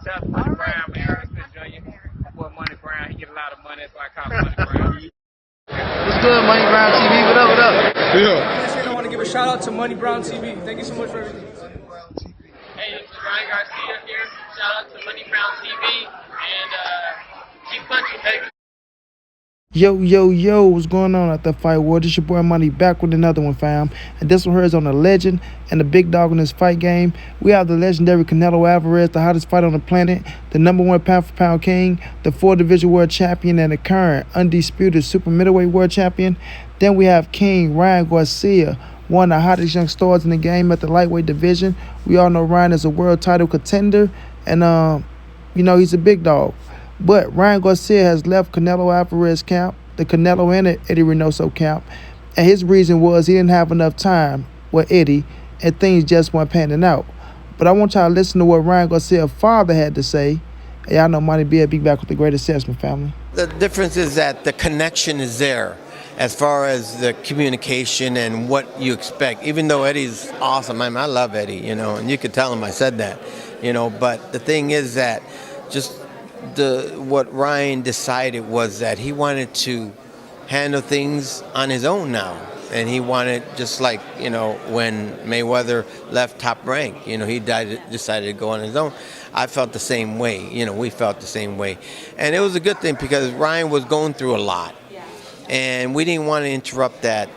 That's Money Brown, man. Respect Junior. Boy, Money Brown, he get a lot of money, that's why I call him Money Brown. What's good, Money Brown TV? What up, what up? Yeah. I want to give a shout out to Money Brown TV. Thank you so much for everything. Hey, this is Ryan Garcia here. Shout out to Money Brown TV and keep punching, baby. Yo, what's going on at the Fight World? This your boy Money back with another one, fam. And this one here is on the legend and the big dog in this fight game. We have the legendary Canelo Alvarez, the hottest fighter on the planet, the #1 pound-for-pound king, the 4-division world champion, and the current undisputed super middleweight world champion. Then we have King Ryan Garcia, one of the hottest young stars in the game at the lightweight division. We all know Ryan is a world title contender, and he's a big dog. But Ryan Garcia has left Canelo Alvarez camp, the Canelo and Eddie Reynoso camp, and his reason was he didn't have enough time with Eddie and things just weren't panning out. But I want y'all to listen to what Ryan Garcia's father had to say. And y'all know Money B back with the great assessment, family. The difference is that the connection is there as far as the communication and what you expect. Even though Eddie's awesome, I love Eddie, and you could tell him I said that, but the thing is that just what Ryan decided was that he wanted to handle things on his own now, and he wanted, just like when Mayweather left Top Rank, he decided to go on his own. I felt the same way, we felt the same way, and it was a good thing because Ryan was going through a lot, and we didn't want to interrupt that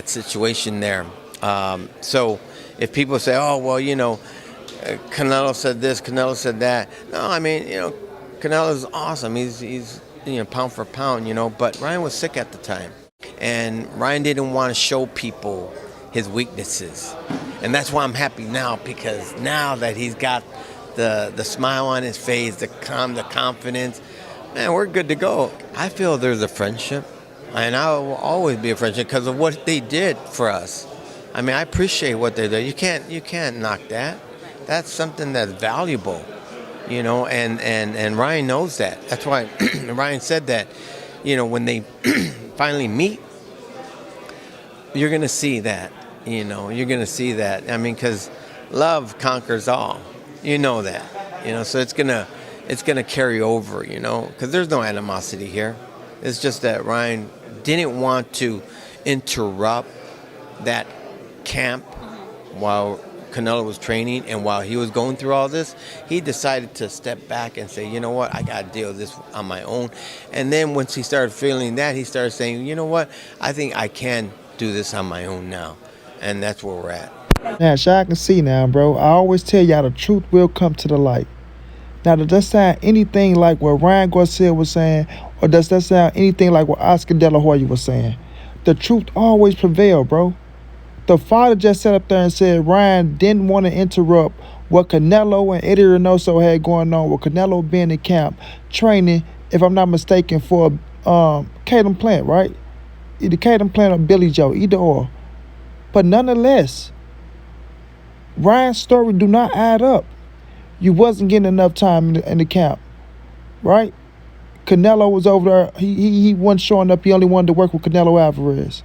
situation there. So if people say, oh well, Canelo said this, Canelo said that, no, Canelo's awesome. He's pound for pound, but Ryan was sick at the time. And Ryan didn't want to show people his weaknesses. And that's why I'm happy now, because now that he's got the smile on his face, the confidence, man, we're good to go. I feel there's a friendship, and I will always be a friendship because of what they did for us. I appreciate what they did. You can't knock that. That's something that's valuable. And Ryan knows that. That's why Ryan said that, when they finally meet, you're going to see that, you're going to see that. Because love conquers all, that, so it's going to carry over, because there's no animosity here. It's just that Ryan didn't want to interrupt that camp while Canelo was training, and while he was going through all this, he decided to step back and say, you know what, I got to deal with this on my own. And then once he started feeling that, he started saying, you know what, I think I can do this on my own now. And that's where we're at. Now, y'all can see now, bro, I always tell y'all the truth will come to the light. Now, does that sound anything like what Ryan Garcia was saying, or does that sound anything like what Oscar De La Hoya was saying? The truth always prevails, bro. The father just sat up there and said Ryan didn't want to interrupt what Canelo and Eddie Reynoso had going on, with Canelo being in camp training, if I'm not mistaken, for Caden Plant, right? Either Caden Plant or Billy Joe, either or. But nonetheless, Ryan's story do not add up. You wasn't getting enough time in the camp, right? Canelo was over there. He wasn't showing up. He only wanted to work with Canelo Alvarez.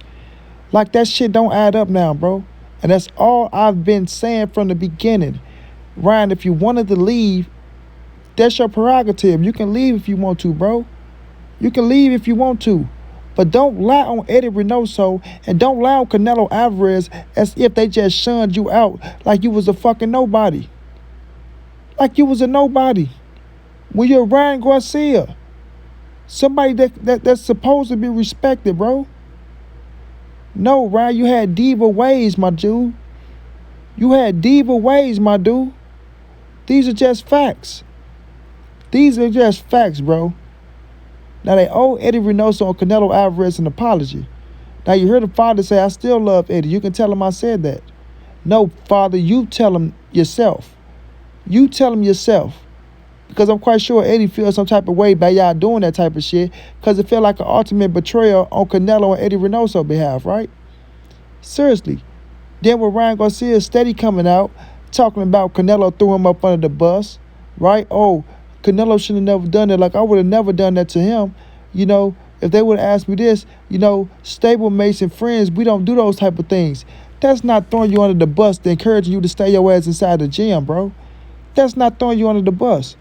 Like, that shit don't add up now, bro. And that's all I've been saying from the beginning. Ryan, if you wanted to leave, that's your prerogative. You can leave if you want to, bro. You can leave if you want to. But don't lie on Eddie Reynoso, and don't lie on Canelo Alvarez as if they just shunned you out like you was a fucking nobody. Like you was a nobody. When you're Ryan Garcia, somebody that's supposed to be respected, bro. No, Ryan, you had diva ways, my dude. You had diva ways, my dude. These are just facts. These are just facts, bro. Now, they owe Eddie Reynoso and Canelo Alvarez an apology. Now, you heard the father say, I still love Eddie. You can tell him I said that. No, father, you tell him yourself. You tell him yourself. Because I'm quite sure Eddie feels some type of way by y'all doing that type of shit, because it felt like an ultimate betrayal on Canelo and Eddie Reynoso's behalf, right? Seriously. Then with Ryan Garcia steady coming out, talking about Canelo threw him up under the bus, right? Oh, Canelo should have never done it. Like, I would have never done that to him. If they would have asked me this, stablemates and friends, we don't do those type of things. That's not throwing you under the bus to encouraging you to stay your ass inside the gym, bro. That's not throwing you under the bus.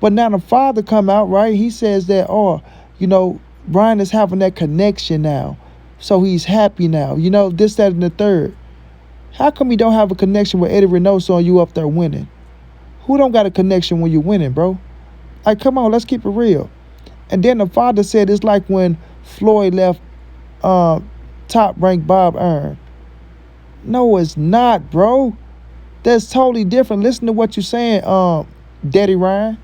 But now the father come out, right? He says that, oh, you know, Ryan is having that connection now. So he's happy now. You know, this, that, and the third. How come you don't have a connection with Eddie Reynoso and you up there winning? Who don't got a connection when you're winning, bro? Like, come on, let's keep it real. And then the father said it's like when Floyd left top-ranked Bob Arum. No, it's not, bro. That's totally different. Listen to what you're saying, Daddy Ryan.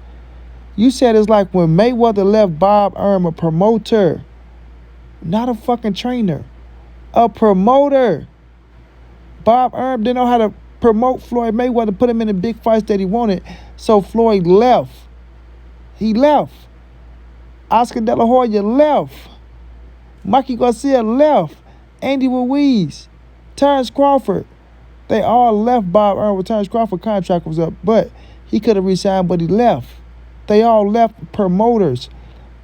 You said it's like when Mayweather left Bob Arum, a promoter, not a fucking trainer, a promoter. Bob Arum didn't know how to promote Floyd Mayweather, put him in the big fights that he wanted, so Floyd left. He left. Oscar De La Hoya left. Mikey Garcia left. Andy Ruiz, Terrence Crawford. They all left Bob Arum when Terrence Crawford's contract was up, but he could have resigned, but he left. They all left promoters,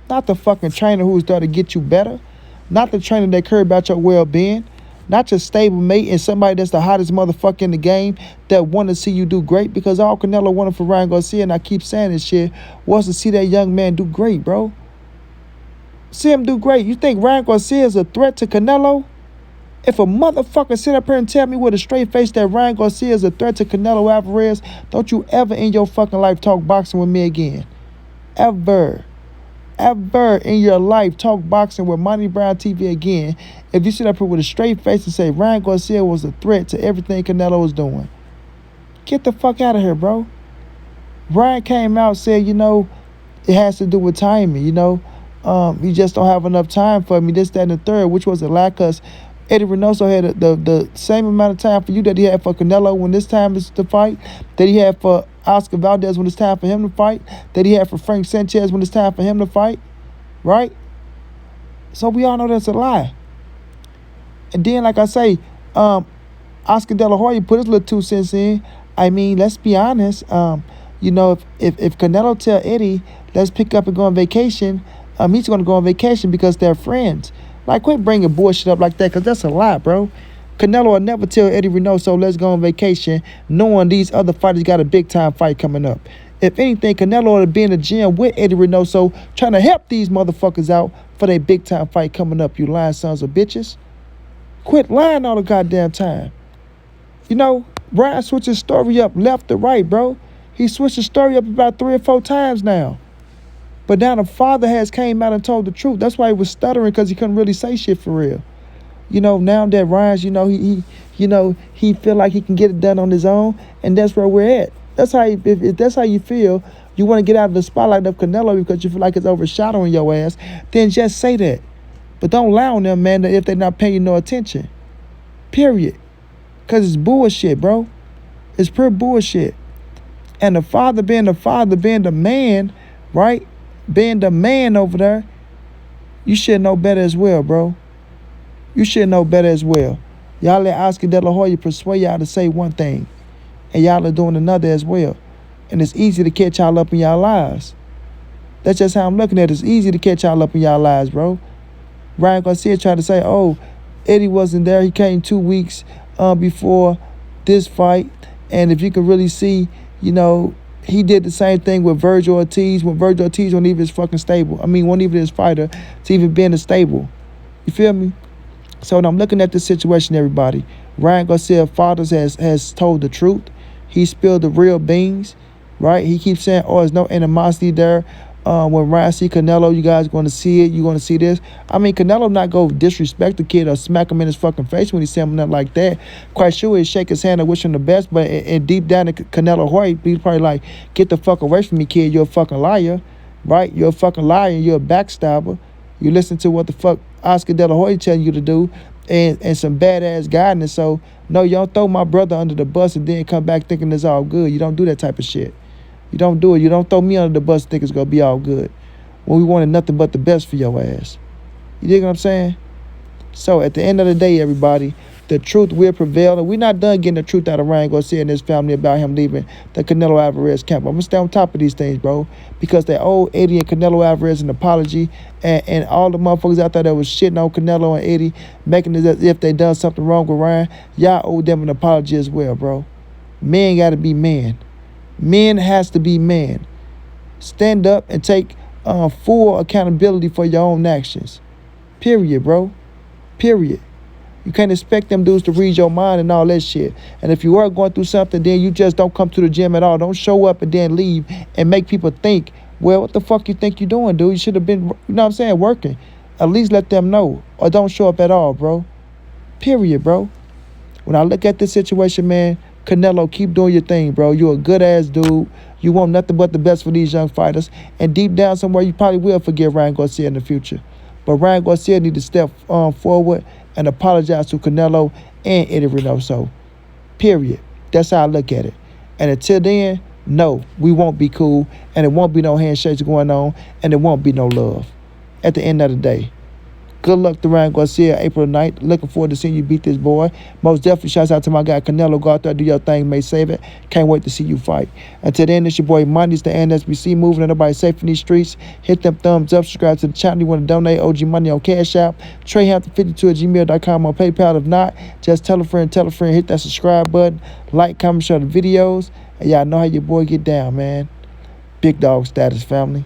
not the fucking trainer who's there to get you better, not the trainer that care about your well-being, not your stable mate and somebody that's the hottest motherfucker in the game that want to see you do great, because all Canelo wanted for Ryan Garcia, and I keep saying this shit, was to see that young man do great, bro. See him do great. You think Ryan Garcia is a threat to Canelo? If a motherfucker sit up here and tell me with a straight face that Ryan Garcia is a threat to Canelo Alvarez, don't you ever in your fucking life talk boxing with me again. Ever in your life talk boxing with Monty Brown TV again if you sit up here with a straight face and say Ryan Garcia was a threat to everything Canelo was doing. Get the fuck out of here, bro. Ryan came out and said, you know, it has to do with timing, you know. You just don't have enough time for me, this, that, and the third, which was a lie, because Eddie Reynoso had the same amount of time for you that he had for Canelo when this time is to fight, that he had for Oscar Valdez when it's time for him to fight, that he had for Frank Sanchez when it's time for him to fight, right? So we all know that's a lie. And then, like I say, Oscar De La Hoya put his little 2 cents in. I mean, let's be honest. You know, if Canelo tell Eddie, let's pick up and go on vacation, he's going to go on vacation because they're friends. Like, quit bringing bullshit up like that, because that's a lie, bro. Canelo will never tell Eddie Reynoso, let's go on vacation, knowing these other fighters got a big-time fight coming up. If anything, Canelo would be in the gym with Eddie Reynoso trying to help these motherfuckers out for their big-time fight coming up, you lying sons of bitches. Quit lying all the goddamn time. You know, Ryan switched his story up left to right, bro. He switched his story up about 3 or 4 times now. But now the father has came out and told the truth. That's why he was stuttering, because he couldn't really say shit for real. You know, now that Ryan's, you know, he feel like he can get it done on his own, and that's where we're at. That's how if that's how you feel, you want to get out of the spotlight of Canelo because you feel like it's overshadowing your ass, then just say that. But don't lie on them, man, if they're not paying you no attention. Period. Because it's bullshit, bro. It's pure bullshit. And the father being the man, right? Being the man over there, you should know better as well, bro. You should know better as well. Y'all let Oscar De La Hoya persuade y'all to say one thing, and y'all are doing another as well. And it's easy to catch y'all up in y'all lies. That's just how I'm looking at it. It's easy to catch y'all up in y'all lies, bro. Ryan Garcia tried to say, oh, Eddie wasn't there. He came 2 weeks before this fight. And if you can really see, you know, he did the same thing with Virgil Ortiz when Virgil Ortiz wasn't even his fucking stable. I mean, wasn't even his fighter to even be in the stable. You feel me? So when I'm looking at this situation, everybody, Ryan Garcia Fathers has told the truth. He spilled the real beans, right? He keeps saying, oh, there's no animosity there. When Ryan see Canelo, you guys going to see it. You're going to see this. I mean, Canelo not go disrespect the kid or smack him in his fucking face when he say him nothing like that. Quite sure he'd shake his hand and wish him the best, but and deep down in Canelo heart, he's probably like, get the fuck away from me, kid. You're a fucking liar, right? You're a fucking liar and you're a backstabber. You listen to what the fuck Oscar De La Hoya telling you to do and some badass guidance. So, no, you don't throw my brother under the bus and then come back thinking it's all good. You don't do that type of shit. You don't do it. You don't throw me under the bus and think it's going to be all good when we wanted nothing but the best for your ass. You dig what I'm saying? So, at the end of the day, everybody, the truth will prevail. And we're not done getting the truth out of Ryan Garcia and his family about him leaving the Canelo Alvarez camp. I'm going to stay on top of these things, bro, because they owe Eddie and Canelo Alvarez an apology. And all the motherfuckers out there that was shitting on Canelo and Eddie, making it as if they done something wrong with Ryan, y'all owe them an apology as well, bro. Men got to be men. Men has to be men. Stand up and take full accountability for your own actions. Period, bro. Period. You can't expect them dudes to read your mind and all that shit. And if you are going through something, then you just don't come to the gym at all. Don't show up and then leave and make people think, well, what the fuck you think you doing, dude? You should have been, you know what I'm saying, working. At least let them know. Or don't show up at all, bro. Period, bro. When I look at this situation, man, Canelo, keep doing your thing, bro. You're a good-ass dude. You want nothing but the best for these young fighters. And deep down somewhere, you probably will forgive Ryan Garcia in the future. But Ryan Garcia need to step forward and apologize to Canelo and Eddie Reynoso. Period. That's how I look at it. And until then, no, we won't be cool, and it won't be no handshakes going on, and it won't be no love. At the end of the day. Good luck to Ryan Garcia, April 9th. Looking forward to seeing you beat this boy. Most definitely, shouts out to my guy Canelo. Go out there, do your thing, may save it. Can't wait to see you fight. Until then, it's your boy Money's the NSBC, moving and nobody safe in these streets. Hit them thumbs up, subscribe to the channel. You want to donate OG Money on Cash App. TreyHampton52@gmail.com on PayPal. If not, just tell a friend, hit that subscribe button. Like, comment, share the videos. And y'all know how your boy get down, man. Big dog status, family.